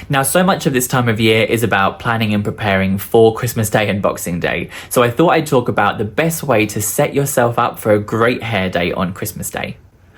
Now, so much of this time of year is about planning and preparing for Christmas Day and Boxing Day, so I thought I'd talk about the best way to set yourself up for a great hair day on Christmas Day.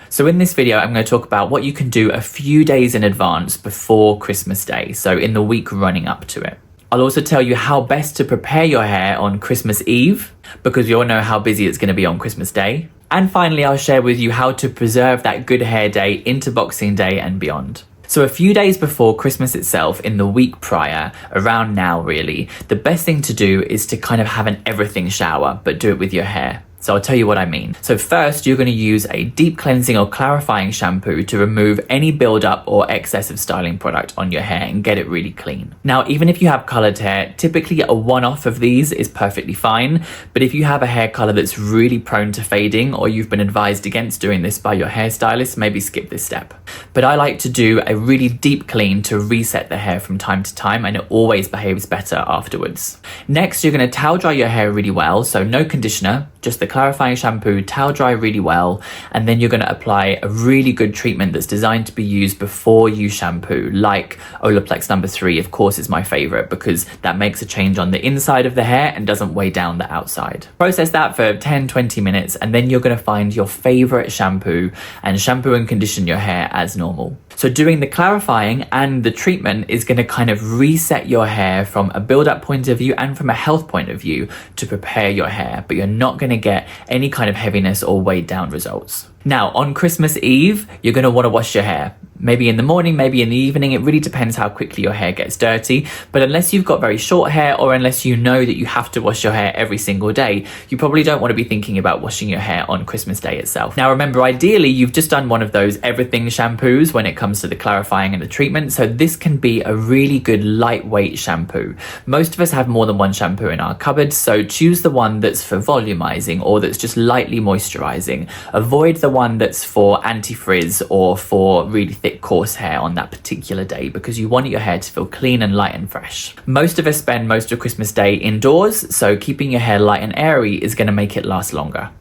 So in this video, I'm going to talk about what you can do a few days in advance before Christmas Day, so in the week running up to it. I'll also tell you how best to prepare your hair on Christmas Eve, because you all know how busy it's going to be on Christmas Day. And finally, I'll share with you how to preserve that good hair day into Boxing Day and beyond. So a few days before Christmas itself, in the week prior, around now really, the best thing to do is to kind of have an everything shower, but do it with your hair. So I'll tell you what I mean. So first, you're going to use a deep cleansing or clarifying shampoo to remove any buildup or excess of styling product on your hair and get it really clean. Now, even if you have colored hair, typically a one-off of these is perfectly fine. But if you have a hair color that's really prone to fading, or you've been advised against doing this by your hairstylist, maybe skip this step. But I like to do a really deep clean to reset the hair from time to time, and it always behaves better afterwards. Next, you're going to towel dry your hair really well. So no conditioner, just the clarifying shampoo, towel dry really well, and then you're going to apply a really good treatment that's designed to be used before you shampoo, like Olaplex number 3, of course, is my favorite because that makes a change on the inside of the hair and doesn't weigh down the outside. Process that for 10-20 minutes, and then you're going to find your favorite shampoo and condition your hair as normal. So doing the clarifying and the treatment is going to kind of reset your hair from a build-up point of view and from a health point of view to prepare your hair, but you're not going to get any kind of heaviness or weighed down results. Now, on Christmas Eve, you're going to want to wash your hair. Maybe in the morning, maybe in the evening. It really depends how quickly your hair gets dirty. But unless you've got very short hair, or unless you know that you have to wash your hair every single day, you probably don't want to be thinking about washing your hair on Christmas Day itself. Now remember, ideally, you've just done one of those everything shampoos when it comes to the clarifying and the treatment. So this can be a really good lightweight shampoo. Most of us have more than one shampoo in our cupboard, so choose the one that's for volumizing or that's just lightly moisturizing. Avoid the one that's for anti-frizz or for really thick coarse hair on that particular day, because you want your hair to feel clean and light and fresh. Most of us spend most of Christmas Day indoors, so keeping your hair light and airy is going to make it last longer.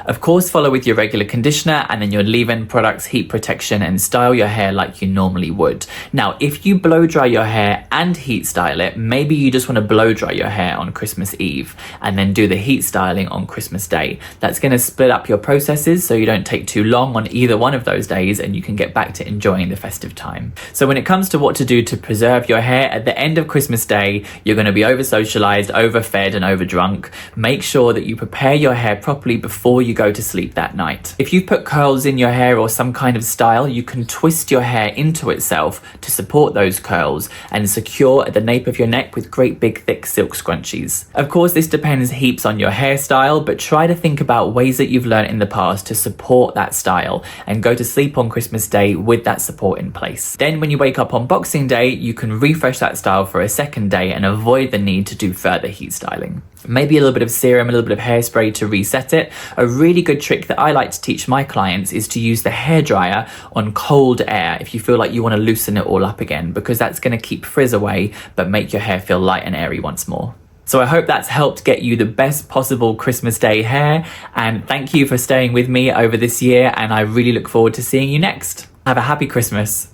Of course, follow with your regular conditioner and then your leave-in products, heat protection, and style your hair like you normally would. Now, if you blow dry your hair and heat style it, maybe you just want to blow dry your hair on Christmas Eve and then do the heat styling on Christmas Day. That's going to split up your processes so you don't take too long on either one of those days and you can get back to enjoying the festive time. So when it comes to what to do to preserve your hair, at the end of Christmas Day, you're going to be over-socialized, over-fed, and over-drunk. Make sure that you prepare your hair properly before you go to sleep that night. If you've put curls in your hair or some kind of style, you can twist your hair into itself to support those curls and secure at the nape of your neck with great big thick silk scrunchies. Of course, this depends heaps on your hairstyle, but try to think about ways that you've learned in the past to support that style and go to sleep on Christmas Day with that support in place. Then when you wake up on Boxing Day, you can refresh that style for a second day and avoid the need to do further heat styling. Maybe a little bit of serum, a little bit of hairspray to reset it. A really good trick that I like to teach my clients is to use the hairdryer on cold air if you feel like you want to loosen it all up again, because that's going to keep frizz away but make your hair feel light and airy once more. So I hope that's helped get you the best possible Christmas Day hair, and thank you for staying with me over this year, and I really look forward to seeing you next. Have a happy Christmas.